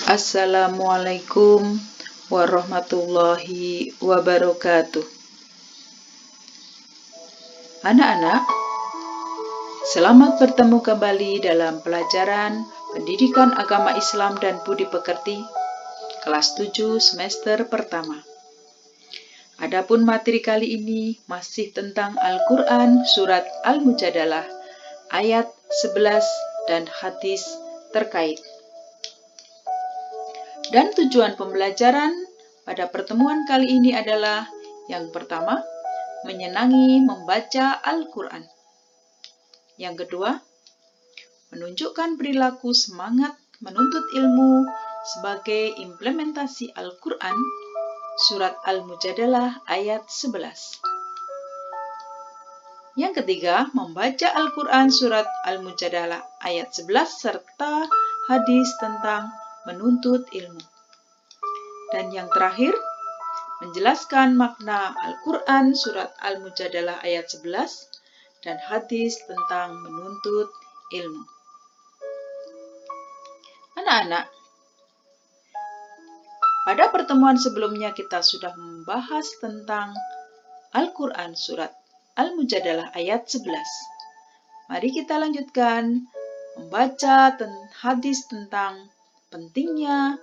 Assalamualaikum warahmatullahi wabarakatuh. Anak-anak, selamat bertemu kembali dalam pelajaran Pendidikan Agama Islam dan Budi Pekerti, kelas 7 semester pertama. Adapun materi kali ini masih tentang Al-Quran surat Al-Mujadalah ayat 11 dan hadis terkait. Dan tujuan pembelajaran pada pertemuan kali ini adalah yang pertama, menyenangi membaca Al-Quran. Yang kedua, menunjukkan perilaku semangat menuntut ilmu sebagai implementasi Al-Quran surat Al-Mujadalah ayat 11. Yang ketiga, membaca Al-Quran surat Al-Mujadalah ayat 11 serta hadis tentang menuntut ilmu. Dan yang terakhir, menjelaskan makna Al-Quran surat Al-Mujadalah ayat 11 dan hadis tentang menuntut ilmu. Anak-anak, pada pertemuan sebelumnya kita sudah membahas tentang Al-Quran surat Al-Mujadalah ayat 11. Mari kita lanjutkan membaca hadis tentang pentingnya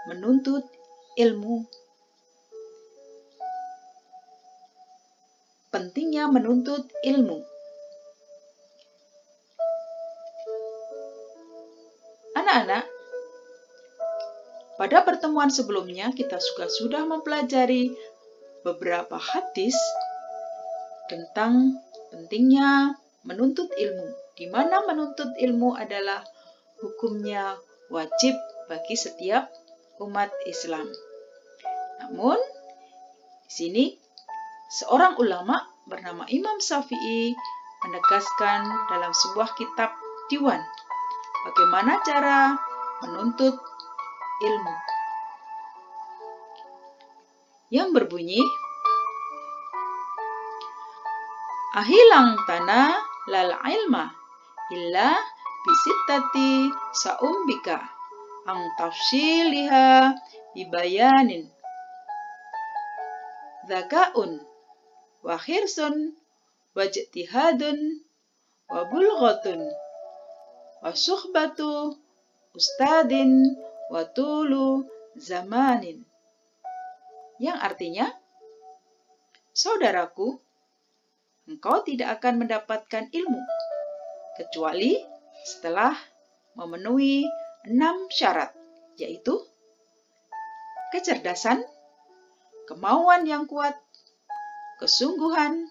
menuntut ilmu. Pentingnya menuntut ilmu. Anak-anak, pada pertemuan sebelumnya kita sudah mempelajari beberapa hadis tentang pentingnya menuntut ilmu, di mana menuntut ilmu adalah hukumnya wajib bagi setiap umat Islam. Namun, di sini seorang ulama bernama Imam Syafi'i menegaskan dalam sebuah kitab diwan bagaimana cara menuntut ilmu yang berbunyi, ahilang tanah lal ilma illa bisittati saumbika ang tafsiliha bibayanin zakaun wa khirsun wa ijtihadun wa bulghatun wa suhbatu ustadin wa tulu zamanin. Yang artinya, saudaraku, engkau tidak akan mendapatkan ilmu kecuali setelah memenuhi 6 syarat, yaitu kecerdasan, kemauan yang kuat, kesungguhan,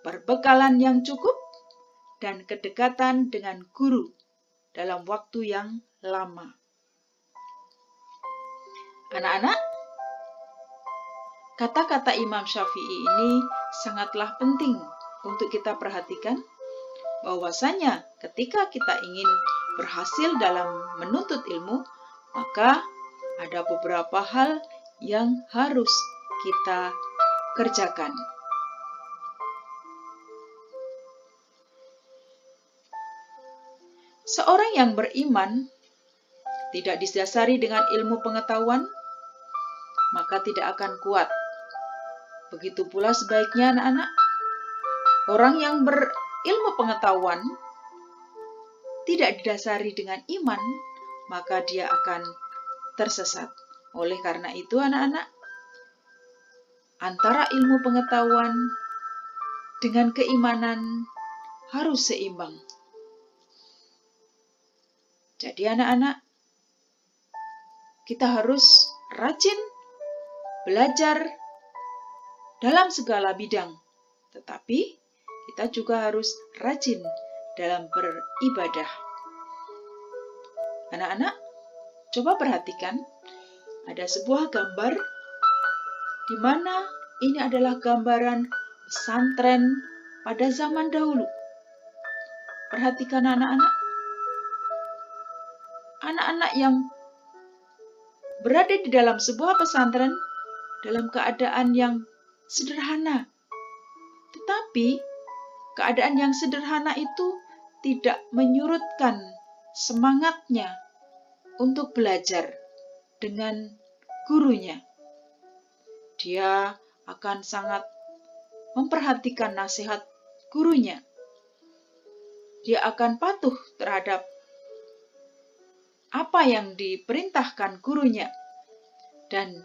perbekalan yang cukup, dan kedekatan dengan guru dalam waktu yang lama. Anak-anak, kata-kata Imam Syafi'i ini sangatlah penting untuk kita perhatikan, bahwasanya ketika kita ingin berhasil dalam menuntut ilmu, maka ada beberapa hal yang harus kita kerjakan. Seorang yang beriman tidak didasari dengan ilmu pengetahuan, maka tidak akan kuat. Begitu pula sebaiknya anak-anak, orang yang berilmu pengetahuan tidak didasari dengan iman, maka dia akan tersesat. Oleh karena itu anak-anak, antara ilmu pengetahuan dengan keimanan harus seimbang. Jadi anak-anak, kita harus rajin belajar dalam segala bidang, tetapi kita juga harus rajin dalam beribadah. Anak-anak, coba perhatikan, ada sebuah gambar di mana ini adalah gambaran pesantren pada zaman dahulu. Perhatikan anak-anak, anak-anak yang berada di dalam sebuah pesantren dalam keadaan yang sederhana. Tetapi keadaan yang sederhana itu tidak menyurutkan semangatnya untuk belajar dengan gurunya. Dia akan sangat memperhatikan nasihat gurunya. Dia akan patuh terhadap apa yang diperintahkan gurunya. Dan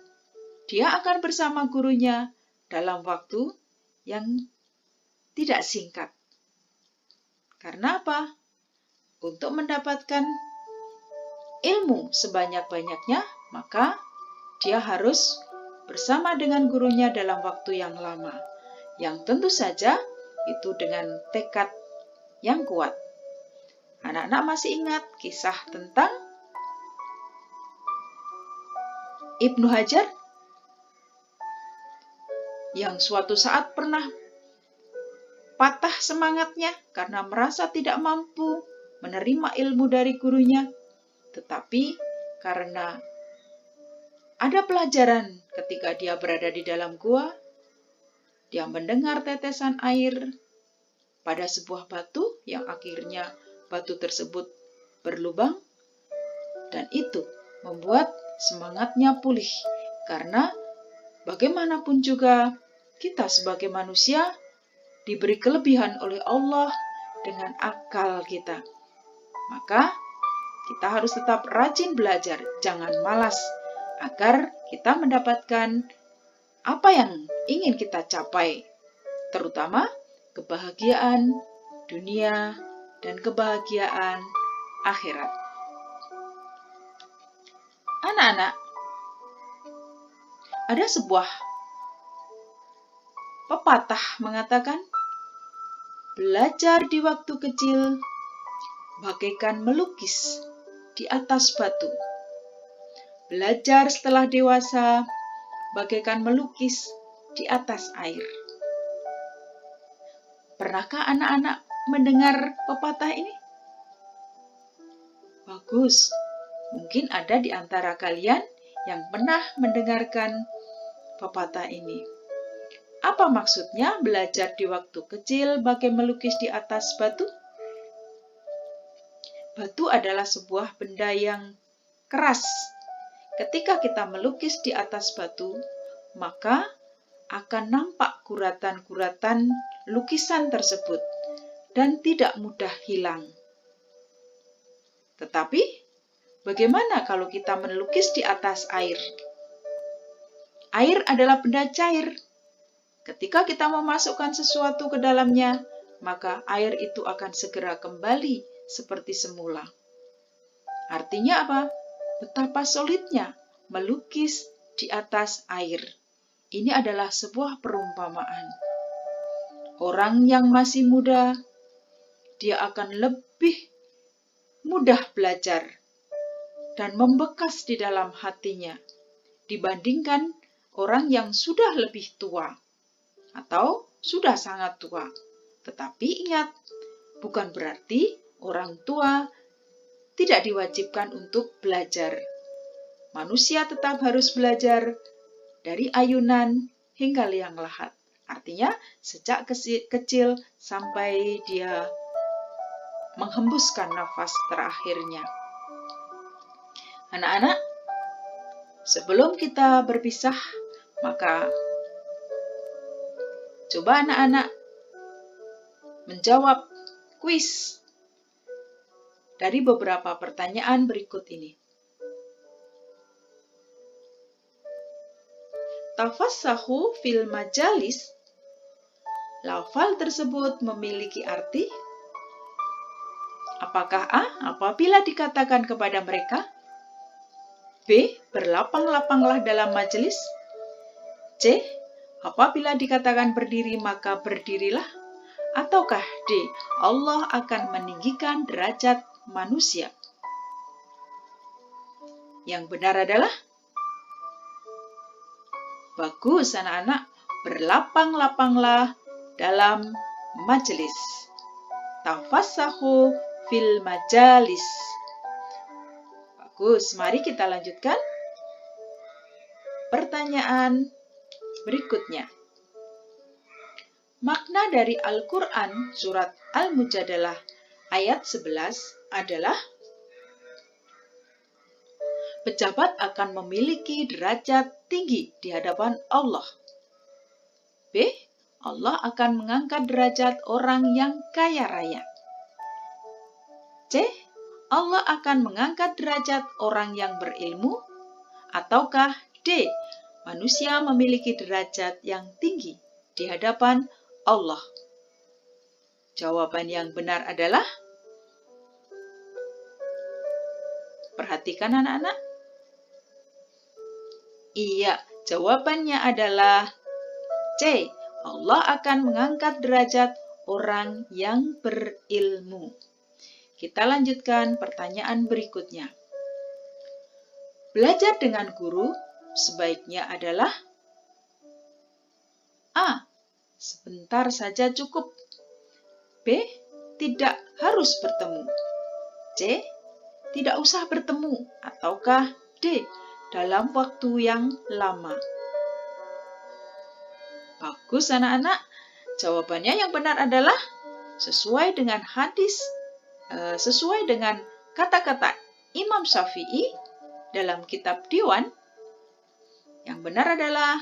dia akan bersama gurunya dalam waktu yang tidak singkat. Karena apa? Untuk mendapatkan ilmu sebanyak-banyaknya, maka dia harus bersama dengan gurunya dalam waktu yang lama. Yang tentu saja itu dengan tekad yang kuat. Anak-anak masih ingat kisah tentang Ibnu Hajar yang suatu saat pernah patah semangatnya karena merasa tidak mampu menerima ilmu dari gurunya. Tetapi karena ada pelajaran ketika dia berada di dalam gua, dia mendengar tetesan air pada sebuah batu yang akhirnya batu tersebut berlubang, dan itu membuat semangatnya pulih. Karena bagaimanapun juga kita sebagai manusia diberi kelebihan oleh Allah dengan akal kita. Maka kita harus tetap rajin belajar, jangan malas, agar kita mendapatkan apa yang ingin kita capai, terutama kebahagiaan dunia dan kebahagiaan akhirat. Anak-anak, ada sebuah pepatah mengatakan, belajar di waktu kecil bagaikan melukis di atas batu. Belajar setelah dewasa bagaikan melukis di atas air. Pernahkah anak-anak mendengar pepatah ini? Bagus. Mungkin ada di antara kalian yang pernah mendengarkan pepatah ini. Apa maksudnya belajar di waktu kecil bagai melukis di atas batu? Batu adalah sebuah benda yang keras. Ketika kita melukis di atas batu, maka akan nampak guratan-guratan lukisan tersebut dan tidak mudah hilang. Tetapi, bagaimana kalau kita melukis di atas air? Air adalah benda cair. Ketika kita memasukkan sesuatu ke dalamnya, maka air itu akan segera kembali seperti semula. Artinya apa? Betapa solidnya melukis di atas air. Ini adalah sebuah perumpamaan. Orang yang masih muda, dia akan lebih mudah belajar dan membekas di dalam hatinya dibandingkan orang yang sudah lebih tua atau sudah sangat tua. Tetapi ingat, bukan berarti orang tua tidak diwajibkan untuk belajar. Manusia tetap harus belajar dari ayunan hingga liang lahat. Artinya, sejak kecil sampai dia menghembuskan nafas terakhirnya. Anak-anak, sebelum kita berpisah, maka coba anak-anak menjawab kuis dari beberapa pertanyaan berikut ini. Tafassahu fil majalis. Lafal tersebut memiliki arti? Apakah A. Apabila dikatakan kepada mereka? B. Berlapang-lapanglah dalam majelis. C. Apabila dikatakan berdiri maka berdirilah. Ataukah D. Allah akan meninggikan derajat manusia? Yang benar adalah bagus anak-anak, berlapang-lapanglah dalam majelis. Tafassahu fil majalis. Bagus, mari kita lanjutkan pertanyaan berikutnya. Makna dari Al-Quran surat Al-Mujadalah ayat 11 adalah pejabat akan memiliki derajat tinggi di hadapan Allah. B. Allah akan mengangkat derajat orang yang kaya raya. C. Allah akan mengangkat derajat orang yang berilmu. Ataukah D. Manusia memiliki derajat yang tinggi di hadapan Allah. Jawaban yang benar adalah, perhatikan anak-anak. Iya, jawabannya adalah C. Allah akan mengangkat derajat orang yang berilmu. Kita lanjutkan pertanyaan berikutnya. Belajar dengan guru sebaiknya adalah A. Sebentar saja cukup. B. Tidak harus bertemu. C. Tidak usah bertemu. Ataukah D. Dalam waktu yang lama. Bagus anak-anak. Jawabannya yang benar adalah sesuai dengan hadis, sesuai dengan kata-kata Imam Syafi'i dalam kitab Diwan. Yang benar adalah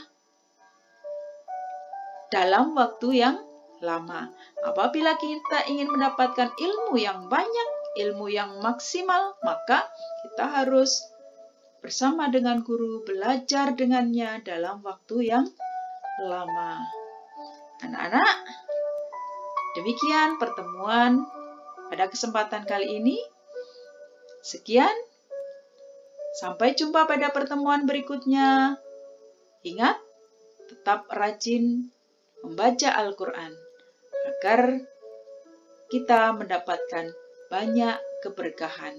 dalam waktu yang lama. Apabila kita ingin mendapatkan ilmu yang banyak, ilmu yang maksimal, maka kita harus bersama dengan guru, belajar dengannya dalam waktu yang lama. Anak-anak, demikian pertemuan pada kesempatan kali ini. Sekian, sampai jumpa pada pertemuan berikutnya. Ingat, tetap rajin membaca Al-Quran agar kita mendapatkan banyak keberkahan.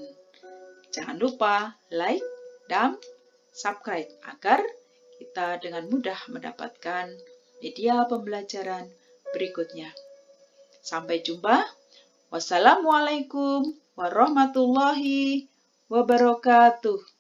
Jangan lupa like dan subscribe agar kita dengan mudah mendapatkan media pembelajaran berikutnya. Sampai jumpa. Wassalamualaikum warahmatullahi wabarakatuh.